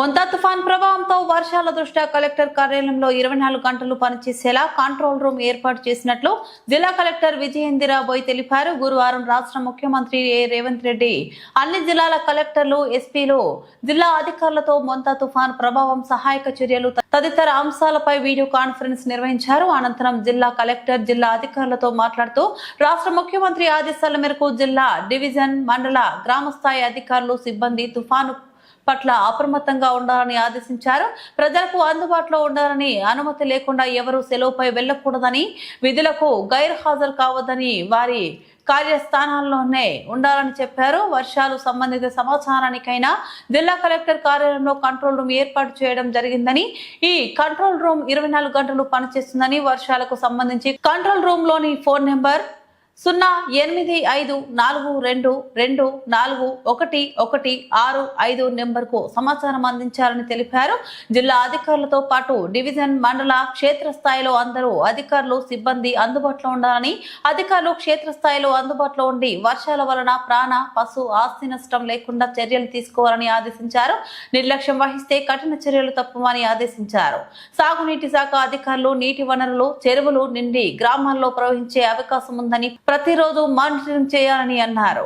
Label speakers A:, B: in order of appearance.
A: మొంతా తుఫాన్ ప్రభావంతో వర్షాల దృష్ట్యా కలెక్టర్ కార్యాలయంలో 24 గంటలు పనిచేసేలా కంట్రోల్ రూమ్ ఏర్పాటు చేసినట్లు జిల్లా కలెక్టర్ విజయేంద్ర బోయ్ తెలిపారు. గురువారం రాష్ట్ర ముఖ్యమంత్రి రేవంత్ రెడ్డి అన్ని జిల్లాల కలెక్టర్లు, ఎస్పీలు, జిల్లా అధికారులతో మొంతా తుఫాన్ ప్రభావం, సహాయక చర్యలు తదితర అంశాలపై వీడియో కాన్ఫరెన్స్ నిర్వహించారు. అనంతరం జిల్లా కలెక్టర్ జిల్లా అధికారులతో మాట్లాడుతూ రాష్ట్ర ముఖ్యమంత్రి ఆదేశాల మేరకు జిల్లా, డివిజన్, మండల, గ్రామ స్థాయి అధికారులు, సిబ్బంది తుఫాను పట్ల అప్రమత్తంగా ఉండాలని ఆదేశించారు. ప్రజలకు అందుబాటులో ఉండాలని, అనుమతి లేకుండా ఎవరూ సెలవుపై వెళ్లకూడదని, విధులకు గైర్హాజరు కావద్దని, వారి కార్యస్థానాల్లోనే ఉండాలని చెప్పారు. వర్షాలు సంబంధిత సమాచారానికైనా జిల్లా కలెక్టర్ కార్యాలయంలో కంట్రోల్ రూమ్ ఏర్పాటు చేయడం జరిగిందని, ఈ కంట్రోల్ రూమ్ 24 గంటలు పనిచేస్తుందని, వర్షాలకు సంబంధించి కంట్రోల్ రూమ్ లోని ఫోన్ నెంబర్ 0852424115 నెంబర్కు సమాచారం అందించాలని తెలిపారు. జిల్లా అధికారులతో పాటు డివిజన్, మండల, క్షేత్రస్థాయిలో అందరూ అధికారులు, సిబ్బంది అందుబాటులో ఉండాలని, అధికారులు క్షేత్రస్థాయిలో అందుబాటులో ఉండి వర్షాల వలన ప్రాణ, పశు, ఆస్తి నష్టం లేకుండా చర్యలు తీసుకోవాలని ఆదేశించారు. నిర్లక్ష్యం వహిస్తే కఠిన చర్యలు తప్పమని ఆదేశించారు. సాగునీటి శాఖ అధికారులు నీటి వనరులు, చెరువులు నిండి గ్రామాల్లో ప్రవహించే అవకాశం ఉందని ప్రతిరోజు మానిటరింగ్ చేయాలని అన్నారు.